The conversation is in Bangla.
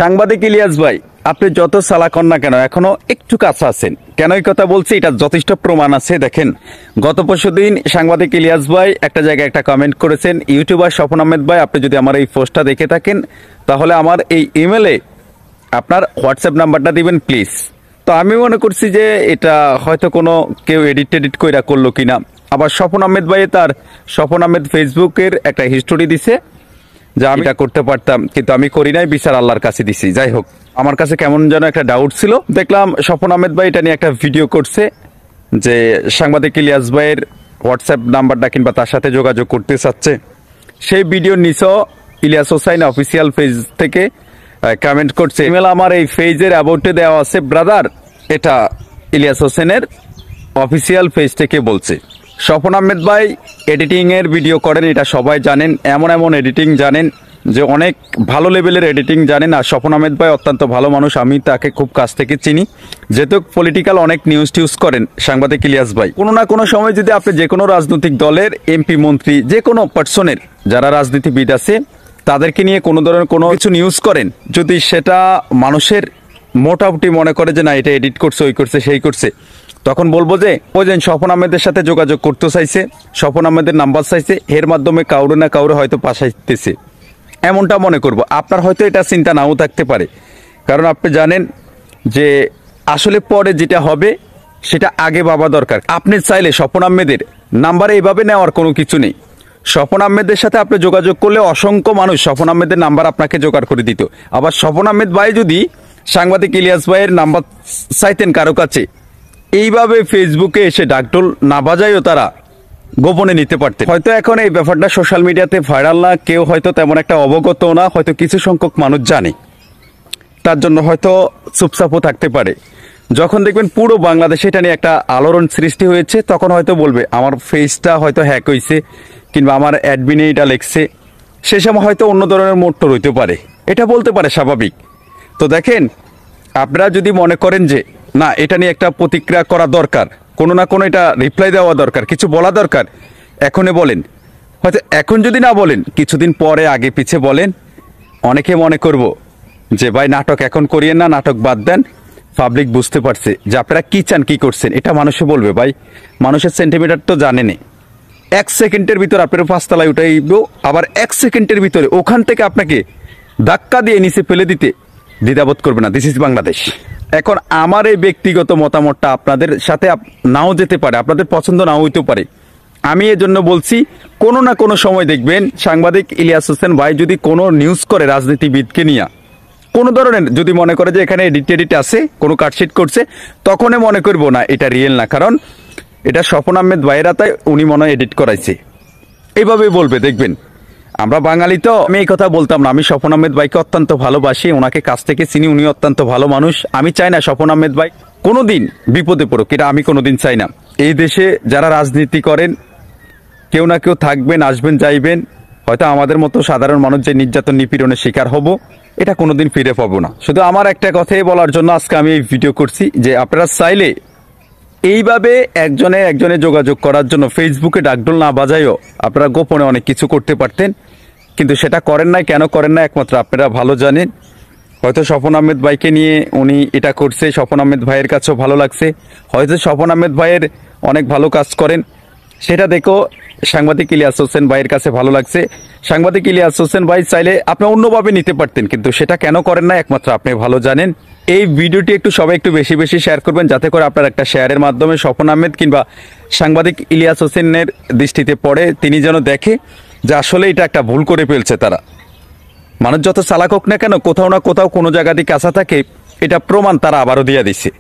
সাংবাদিক ইলিয়াস ভাই, আপনি যত চালাক হন না কেন এখনো একটু কাছে আছেন। কেন এই কথা বলছি, এটা যথেষ্ট প্রমাণ আছে। দেখেন, গত পরশুদিন সাংবাদিক ইলিয়াস ভাই একটা জায়গায় একটা কমেন্ট করেছেন, ইউটিউবার স্বপন আহমেদ ভাই, আপনি যদি আমার এই পোস্টটা দেখে থাকেন তাহলে আমার এই ইমেলে আপনার হোয়াটসঅ্যাপ নাম্বারটা দিবেন প্লিজ। তো আমি মনে করছি যে এটা হয়তো কোনো কেউ এডিট কইরা করলো কিনা। আবার স্বপন আহমেদ ভাই তার স্বপন আহমেদ ফেসবুকের একটা হিস্টোরি দিছে যে আমি এটা করতে পারতাম, কিন্তু আমি করি নাই, বিচার আল্লাহর কাছে দিছি। যাই হোক, আমার কাছে কেমন যেন একটা ডাউট ছিল। দেখলাম স্বপন আহমেদ ভাই এটা নিয়ে একটা ভিডিও করছে যে সাংবাদিক ইলিয়াস ভাইয়ের হোয়াটসঅ্যাপ নাম্বারটা কিংবা তার সাথে যোগাযোগ করতে চাচ্ছে। সেই ভিডিওর নিচেও ইলিয়াস হোসাইন অফিসিয়াল পেজ থেকে কমেন্ট করছে, ইমেল আমার এই পেজের অ্যাবাউটে দেওয়া আছে ব্রাদার, এটা ইলিয়াস হোসেনের অফিসিয়াল পেজ থেকে বলছে। স্বপন আহমেদ ভাই এডিটিং এর ভিডিও করেন, এটা সবাই জানেন। এমন এডিটিং জানেন যে অনেক ভালো লেভেলের এডিটিং জানেন। আর স্বপন আহমেদ ভাই অত্যন্ত ভালো মানুষ, আমি তাকে খুব কাছ থেকে চিনি। যেহেতু পলিটিক্যাল অনেক নিউজ টিউজ করেন সাংবাদিক ইলিয়াস ভাই, কোনো না কোনো সময় যদি আপনি যে কোনো রাজনৈতিক দলের এমপি মন্ত্রী যে কোনো পার্সনের যারা রাজনীতিবিদ আছে তাদেরকে নিয়ে কোনো ধরনের কোনো কিছু নিউজ করেন, যদি সেটা মানুষের মোটামুটি মনে করে যে না এটা এডিট করছে, ওই করছে, সেই করছে, তখন বলবো যে ওই যে স্বপন আহমেদের সাথে যোগাযোগ করতে চাইছে, স্বপন আহমেদের নাম্বার চাইছে, এর মাধ্যমে কাউরে না কাউরে হয়তো পাঠাইতেছে, এমনটা মনে করব। আপনার হয়তো এটা চিন্তা নাও থাকতে পারে, কারণ আপনি জানেন যে আসলে পরে যেটা হবে সেটা আগে ভাবা দরকার। আপনি চাইলে স্বপন আহমেদের নাম্বারে এইভাবে নেওয়ার কোনো কিছু নেই। স্বপন আহমেদের সাথে আপনি যোগাযোগ করলে অসংখ্য মানুষ স্বপন আহমেদের নাম্বার আপনাকে জোগাড় করে দিত। আবার স্বপন আহমেদ ভাই যদি সাংবাদিক ইলিয়াস ভাইয়ের নাম্বার চাইতেন কারো কাছে, এইভাবে ফেসবুকে এসে ডাকডোল না বাজায়ও তারা গোপনে নিতে পারতেন। হয়তো এখন এই ব্যাপারটা সোশ্যাল মিডিয়াতে ভাইরাল না, কেউ হয়তো তেমন একটা অবগত না, হয়তো কিছু সংখ্যক মানুষ জানে, তার জন্য হয়তো চুপচাপও থাকতে পারে। যখন দেখবেন পুরো বাংলাদেশে এটা নিয়ে একটা আলোড়ন সৃষ্টি হয়েছে, তখন হয়তো বলবে আমার ফেসটা হয়তো হ্যাক হয়েছে কিংবা আমার অ্যাডমিনে এটা লেখছে, সে সময় হয়তো অন্য ধরনের মোটর হইতে পারে, এটা বলতে পারে, স্বাভাবিক। তো দেখেন, আপনারা যদি মনে করেন যে না এটা নিয়ে একটা প্রতিক্রিয়া করা দরকার, কোনো না কোনো এটা রিপ্লাই দেওয়া দরকার, কিছু বলা দরকার, এখনই বলেন। হয়তো এখন যদি না বলেন, কিছুদিন পরে আগে পিছে বলেন, অনেকে মনে করব যে ভাই নাটক এখন করিয়েন না, নাটক বাদ দেন, পাবলিক বুঝতে পারছে যে আপনারা কি চান, কি করছেন, এটা মানুষে বলবে। ভাই মানুষের সেন্টিমিটার তো জানেনি। 1 সেকেন্ডের ভিতরে আপনার 5 তলায় উঠাইব, আবার 1 সেকেন্ডের ভিতরে ওখান থেকে আপনাকে ধাক্কা দিয়ে নিচে ফেলে দিতে দ্বিধাবোধ করবে না। This is Bangladesh. এখন আমার এই ব্যক্তিগত মতামতটা আপনাদের সাথে নাও যেতে পারে, আপনাদের পছন্দ নাও হইতে পারে। আমি এজন্য বলছি, কোনো না কোনো সময় দেখবেন সাংবাদিক ইলিয়াস হোসেন ভাই যদি কোনো নিউজ করে রাজনীতিবিদকে নিয়ে, কোনো ধরনের যদি মনে করে যে এখানে এডিট আছে, কোনো কাটশিট করছে, তখনই মনে করবো না এটা রিয়েল না, কারণ এটা স্বপন আহমেদ ভাইয়েরা, তাই উনি মনে হয় এডিট করাইছে, এইভাবেই বলবে। দেখবেন আমরা বাঙালি তো, আমি এই কথা বলতাম না। আমি স্বপন আহমেদ ভাইকে অত্যন্ত ভালোবাসি, ওনাকে কাছ থেকে চিনি, উনি অত্যন্ত ভালো মানুষ। আমি চাই না স্বপন আহমেদ ভাই কোনোদিন বিপদে পড়ুক, এটা আমি কোনোদিন চাই না। এই দেশে যারা রাজনীতি করেন কেউ না কেউ থাকবেন, আসবেন, যাইবেন, হয়তো আমাদের মতো সাধারণ মানুষ যে নির্যাতন নিপীড়নের শিকার হব, এটা কোনোদিন ফিরে পাবো না। শুধু আমার একটা কথাই বলার জন্য আজকে আমি এই ভিডিও করছি যে আপনারা চাইলে এইভাবে একজনে যোগাযোগ করার জন্য ফেসবুকে ডাকডোল না বাজায়ও আপনারা গোপনে অনেক কিছু করতে পারতেন, কিন্তু সেটা করেন না। কেন করেন না একমাত্র আপনারা ভালো জানেন। হয়তো স্বপন আহমেদ ভাইকে নিয়ে উনি এটা করছে, স্বপন আহমেদ ভাইয়ের কাছেও ভালো লাগছে, হয়তো স্বপন আহমেদ ভাইয়ের অনেক ভালো কাজ করেন, সেটা দেখো সাংবাদিক ইলিয়াস হোসেন ভাইয়ের কাছে ভালো লাগছে। সাংবাদিক ইলিয়াস হোসেন ভাই চাইলে আপনি অন্যভাবে নিতে পারতেন, কিন্তু সেটা কেন করেন না একমাত্র আপনি ভালো জানেন। এই ভিডিওটি সবাই একটু বেশি বেশি শেয়ার করবেন, যাতে করে আপনার একটা শেয়ারের মাধ্যমে স্বপন আহমেদ কিংবা সাংবাদিক ইলিয়াস হোসেনের দৃষ্টিতে পড়ে, তিনি যেন দেখে যে আসলে এটা একটা ভুল করে ফেলছে তারা। মানুষ যত চালাক হোক না কেন, কোথাও না কোথাও কোনো জায়গা দিয়ে কাঁচা থাকে, এটা প্রমাণ তারা আবারও দিয়ে দিচ্ছে।